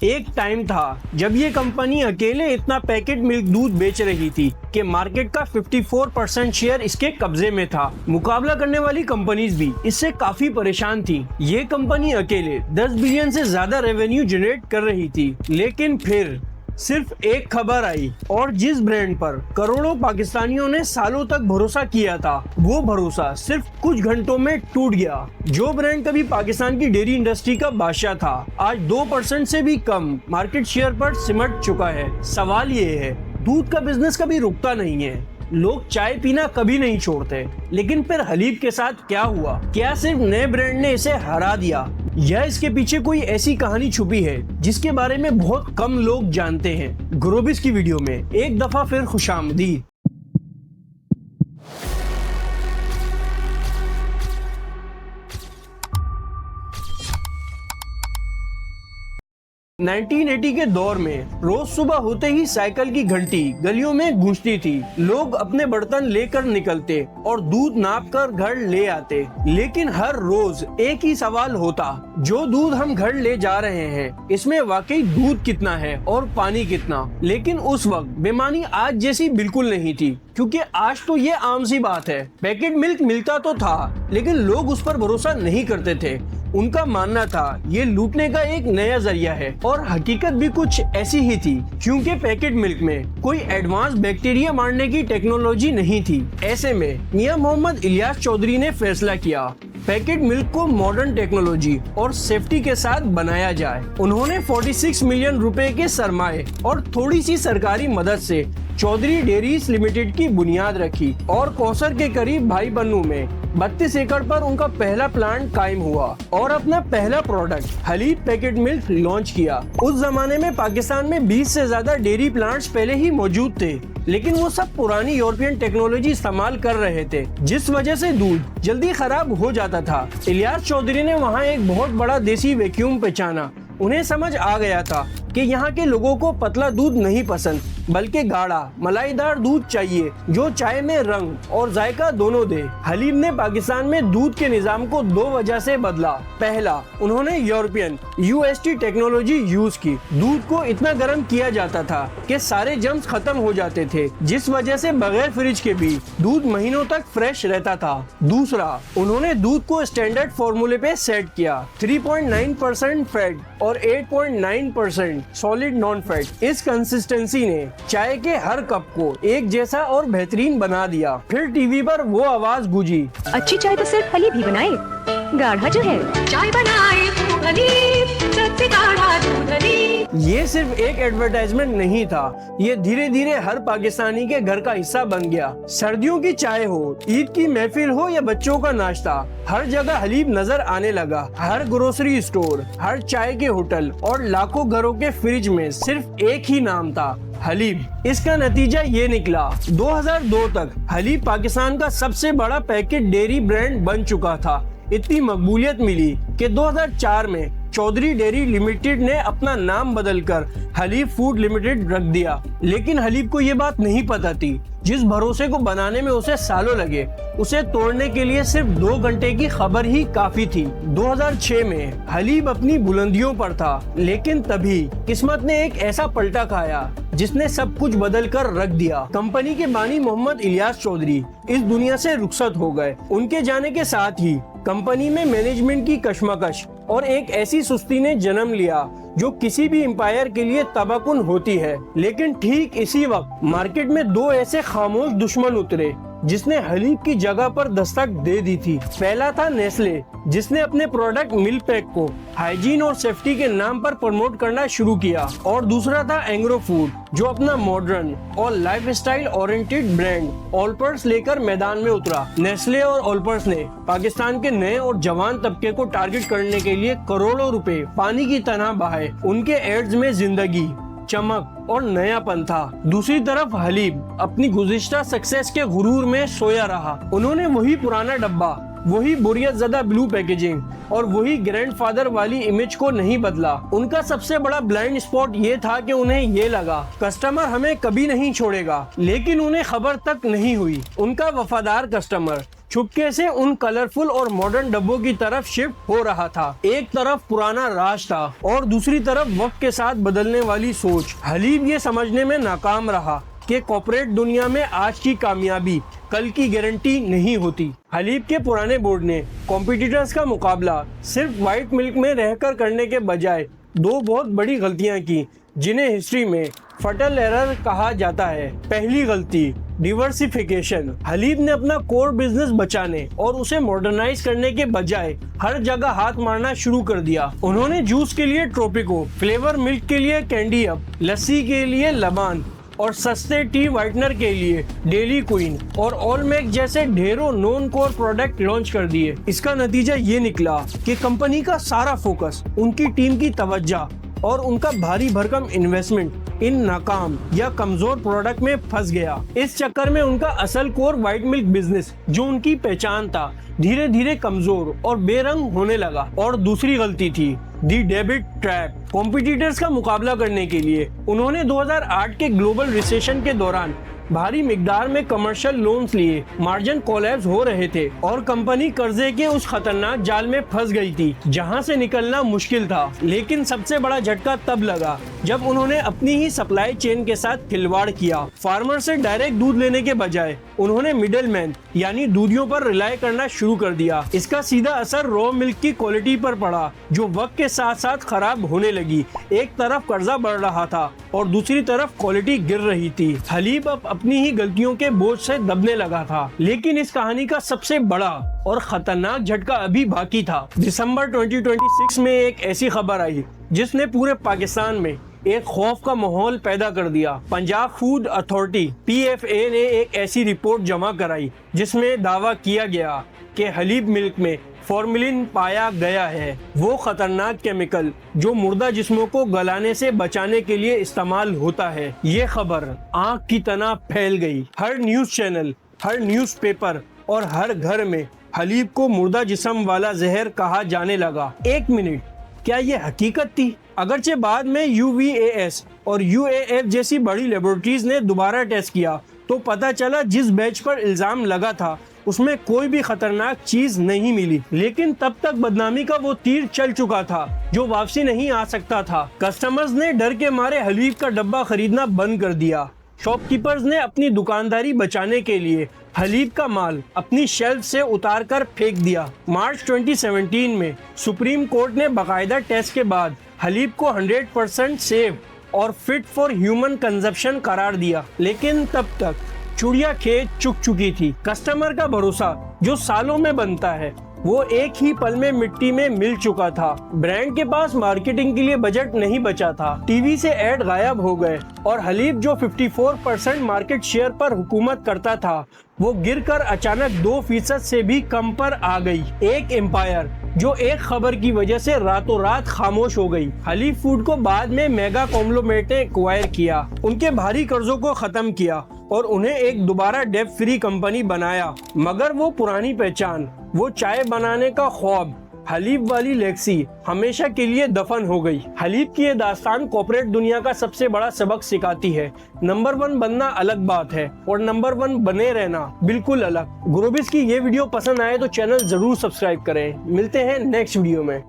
एक टाइम था जब ये कंपनी अकेले इतना पैकेट मिल्क दूध बेच रही थी कि मार्केट का 54% शेयर इसके कब्जे में था। मुकाबला करने वाली कंपनीज भी इससे काफी परेशान थी। ये कंपनी अकेले 10 बिलियन से ज्यादा रेवेन्यू जनरेट कर रही थी, लेकिन फिर सिर्फ एक खबर आई और जिस ब्रांड पर करोड़ों पाकिस्तानियों ने सालों तक भरोसा किया था, वो भरोसा सिर्फ कुछ घंटों में टूट गया। जो ब्रांड कभी पाकिस्तान की डेयरी इंडस्ट्री का बादशाह था, आज 2% से भी कम मार्केट शेयर पर सिमट चुका है। सवाल ये है, दूध का बिजनेस कभी रुकता नहीं है, लोग चाय पीना कभी नहीं छोड़ते, लेकिन फिर हलीब के साथ क्या हुआ? क्या सिर्फ नए ब्रांड ने इसे हरा दिया या इसके पीछे कोई ऐसी कहानी छुपी है जिसके बारे में बहुत कम लोग जानते हैं? ग्रोबिस की वीडियो में एक दफा फिर खुशामदीद। 1980 के दौर में रोज सुबह होते ही साइकिल की घंटी गलियों में गूंजती थी। लोग अपने बर्तन लेकर निकलते और दूध नाप कर घर ले आते, लेकिन हर रोज एक ही सवाल होता, जो दूध हम घर ले जा रहे हैं, इसमें वाकई दूध कितना है और पानी कितना? लेकिन उस वक्त बेईमानी आज जैसी बिल्कुल नहीं थी, क्योंकि आज तो ये आम सी बात है। पैकेट मिल्क मिलता तो था, लेकिन लोग उस पर भरोसा नहीं करते थे। उनका मानना था ये लूटने का एक नया जरिया है, और हकीकत भी कुछ ऐसी ही थी, क्योंकि पैकेट मिल्क में कोई एडवांस बैक्टीरिया मारने की टेक्नोलॉजी नहीं थी। ऐसे में मियां मोहम्मद इलियास चौधरी ने फैसला किया, पैकेट मिल्क को मॉडर्न टेक्नोलॉजी और सेफ्टी के साथ बनाया जाए। उन्होंने 46 मिलियन रुपए के सरमाए और थोड़ी सी सरकारी मदद से चौधरी डेयरीज लिमिटेड की बुनियाद रखी, और कौसर के करीब भाई बन्नू में 32 एकड़ पर उनका पहला प्लांट कायम हुआ और अपना पहला प्रोडक्ट हलीब पैकेट मिल्क लॉन्च किया। उस जमाने में पाकिस्तान में 20 से ज्यादा डेयरी प्लांट्स पहले ही मौजूद थे, लेकिन वो सब पुरानी यूरोपियन टेक्नोलॉजी इस्तेमाल कर रहे थे, जिस वजह से दूध जल्दी खराब हो जाता था। इलियास चौधरी ने वहाँ एक बहुत बड़ा देसी वैक्यूम पहचाना। उन्हें समझ आ गया था कि यहाँ के लोगों को पतला दूध नहीं पसंद, बल्कि गाढ़ा मलाईदार दूध चाहिए, जो चाय में रंग और जायका दोनों दे। हलीब ने पाकिस्तान में दूध के निजाम को 2 वजह से बदला। पहला, उन्होंने यूरोपियन UST टेक्नोलॉजी यूज की। दूध को इतना गर्म किया जाता था कि सारे जर्म्स खत्म हो जाते थे, जिस वजह से बगैर फ्रिज के भी दूध महीनों तक फ्रेश रहता था। दूसरा, उन्होंने दूध को स्टैंडर्ड फॉर्मूले पे सेट किया, 3.9% फैट और 8.9% सॉलिड नॉन फैट। इस कंसिस्टेंसी ने चाय के हर कप को एक जैसा और बेहतरीन बना दिया। फिर टीवी पर वो आवाज गूंजी, अच्छी चाय तो सिर्फ हलीब ही बनाए, गाढ़ा जो है चाय बनाए तो हलीब, सबसे गाढ़ा दूध हलीब। ये सिर्फ एक एडवर्टाइजमेंट नहीं था, ये धीरे धीरे हर पाकिस्तानी के घर का हिस्सा बन गया। सर्दियों की चाय हो, ईद की महफिल हो या बच्चों का नाश्ता, हर जगह हलीब नजर आने लगा। हर ग्रोसरी स्टोर, हर चाय के होटल और लाखों घरों के फ्रिज में सिर्फ एक ही नाम था, हलीब। इसका नतीजा ये निकला, 2002 तक हलीब पाकिस्तान का सबसे बड़ा पैकेट डेयरी ब्रांड बन चुका था। इतनी मकबूलियत मिली कि 2004 में चौधरी डेयरी लिमिटेड ने अपना नाम बदलकर हलीब फूड लिमिटेड रख दिया। लेकिन हलीब को ये बात नहीं पता थी, जिस भरोसे को बनाने में उसे सालों लगे, उसे तोड़ने के लिए सिर्फ 2 घंटे की खबर ही काफी थी। 2006 में हलीब अपनी बुलंदियों पर था, लेकिन तभी किस्मत ने एक ऐसा पलटा खाया जिसने सब कुछ बदल कर रख दिया। कंपनी के बानी मोहम्मद इलियास चौधरी इस दुनिया से रुखसत हो गए। उनके जाने के साथ ही कंपनी में मैनेजमेंट की कशमकश और एक ऐसी सुस्ती ने जन्म लिया जो किसी भी एम्पायर के लिए तबाहकुन होती है। लेकिन ठीक इसी वक्त मार्केट में 2 ऐसे खामोश दुश्मन उतरे जिसने हलीब की जगह पर दस्तक दे दी थी। पहला था नेस्ले, जिसने अपने प्रोडक्ट मिल्क पैक को हाइजीन और सेफ्टी के नाम पर प्रमोट करना शुरू किया, और दूसरा था एंग्रो फूड, जो अपना मॉडर्न और लाइफस्टाइल ओरिएंटेड ब्रांड ऑलपर्स लेकर मैदान में उतरा। नेस्ले और ऑलपर्स ने पाकिस्तान के नए और जवान तबके को टारगेट करने के लिए करोड़ों रुपए पानी की तरह बहाए। उनके एड्स में जिंदगी, चमक और नयापन था। दूसरी तरफ हलीब अपनी गुज़िश्ता सक्सेस के गुरूर में सोया रहा। उन्होंने वही पुराना डब्बा, वही बोरियत ज़दा ब्लू पैकेजिंग और वही ग्रैंडफादर वाली इमेज को नहीं बदला। उनका सबसे बड़ा ब्लाइंड स्पॉट ये था कि उन्हें ये लगा, कस्टमर हमें कभी नहीं छोड़ेगा, लेकिन उन्हें खबर तक नहीं हुई। उनका वफादार कस्टमर चुपके से उन कलरफुल और मॉडर्न डब्बों की तरफ शिफ्ट हो रहा था। एक तरफ पुराना राज था और दूसरी तरफ वक्त के साथ बदलने वाली सोच। हलीब ये समझने में नाकाम रहा कि कॉर्पोरेट दुनिया में आज की कामयाबी कल की गारंटी नहीं होती। हलीब के पुराने बोर्ड ने कॉम्पिटिटर्स का मुकाबला सिर्फ व्हाइट मिल्क में रहकर करने के बजाय दो बहुत बड़ी गलतियां की, जिन्हें हिस्ट्री में फटल एरर कहा जाता है। पहली गलती, डिवर्सिफिकेशन। हलीब ने अपना कोर बिजनेस बचाने और उसे मॉडर्नाइज करने के बजाय हर जगह हाथ मारना शुरू कर दिया। उन्होंने जूस के लिए ट्रोपिको, फ्लेवर मिल्क के लिए कैंडी अप, लस्सी के लिए लबान और सस्ते टी व्हाइटनर के लिए डेली क्वीन और ऑलमेक जैसे ढेरों नॉन कोर प्रोडक्ट लॉन्च कर दिए। इसका नतीजा ये निकला कि कंपनी का सारा फोकस, उनकी टीम की तवज्जो और उनका भारी भरकम इन्वेस्टमेंट इन नाकाम या कमजोर प्रोडक्ट में फंस गया। इस चक्कर में उनका असल कोर व्हाइट मिल्क बिजनेस, जो उनकी पहचान था, धीरे धीरे कमजोर और बेरंग होने लगा। और दूसरी गलती थी दी डेबिट ट्रैप। कॉम्पिटिटर्स का मुकाबला करने के लिए उन्होंने 2008 के ग्लोबल रिसेशन के दौरान भारी मिकदार में कमर्शियल लोन्स लिए। मार्जिन कोलैप्स हो रहे थे और कंपनी कर्जे के उस खतरनाक जाल में फंस गई थी जहां से निकलना मुश्किल था। लेकिन सबसे बड़ा झटका तब लगा जब उन्होंने अपनी ही सप्लाई चेन के साथ खिलवाड़ किया। फार्मर से डायरेक्ट दूध लेने के बजाय उन्होंने मिडलमैन यानी दूधियों पर रिलाय करना शुरू कर दिया। इसका सीधा असर रॉ मिल्क की क्वालिटी पर पड़ा, जो वक्त के साथ साथ खराब होने लगी। एक तरफ कर्जा बढ़ रहा था और दूसरी तरफ क्वालिटी गिर रही थी। हलीब अब अपनी ही गलतियों के बोझ से दबने लगा था। लेकिन इस कहानी का सबसे बड़ा और खतरनाक झटका अभी बाकी था। दिसंबर 2026 में एक ऐसी खबर आई जिसने पूरे पाकिस्तान में एक खौफ का माहौल पैदा कर दिया। पंजाब फूड अथॉरिटी PFA ने एक ऐसी रिपोर्ट जमा कराई जिसमें दावा किया गया कि हलीब मिल्क में फॉर्मेलिन पाया गया है, वो खतरनाक केमिकल जो मुर्दा जिस्मों को गलाने से बचाने के लिए इस्तेमाल होता है। ये खबर आग की तरह फैल गई। हर न्यूज चैनल, हर न्यूज़पेपर और हर घर में हलीब को मुर्दा जिस्म वाला जहर कहा जाने लगा। एक मिनट, क्या ये हकीकत थी? अगरचे बाद में UVAS और UAF जैसी बड़ी लेबोरेटरीज ने दोबारा टेस्ट किया तो पता चला जिस बैच पर इल्जाम लगा था उसमें कोई भी खतरनाक चीज नहीं मिली। लेकिन तब तक बदनामी का वो तीर चल चुका था जो वापसी नहीं आ सकता था। कस्टमर्स ने डर के मारे हलीब का डब्बा खरीदना बंद कर दिया। शॉपकीपर्स ने अपनी दुकानदारी बचाने के लिए हलीब का माल अपनी शेल्फ से उतार कर फेंक दिया। मार्च 2017 में सुप्रीम कोर्ट ने बाकायदा टेस्ट के बाद हलीब को 100% सेफ और फिट फॉर ह्यूमन कंजप्शन करार दिया। लेकिन तब तक चुड़िया खेत चुक चुकी थी। कस्टमर का भरोसा जो सालों में बनता है वो एक ही पल में मिट्टी में मिल चुका था। ब्रांड के पास मार्केटिंग के लिए बजट नहीं बचा था। टीवी से ऐड गायब हो गए और हलीब जो 54% मार्केट शेयर पर हुकूमत करता था वो गिरकर अचानक 2% से भी कम पर आ गई। एक एम्पायर जो एक खबर की वजह से रातों रात खामोश हो गई। हलीब फूड को बाद में मेगा कॉन्ग्लोमरेट ने एक्वायर किया, उनके भारी कर्जों को खत्म किया और उन्हें एक दोबारा डेब्ट फ्री कंपनी बनाया। मगर वो पुरानी पहचान, वो चाय बनाने का ख्वाब, हलीब वाली लेक्सी हमेशा के लिए दफन हो गई। हलीब की ये दास्तान कॉर्पोरेट दुनिया का सबसे बड़ा सबक सिखाती है। नंबर 1 बनना अलग बात है और नंबर 1 बने रहना बिल्कुल अलग। ग्रोबिस की ये वीडियो पसंद आए तो चैनल जरूर सब्सक्राइब करें। मिलते हैं नेक्स्ट वीडियो में।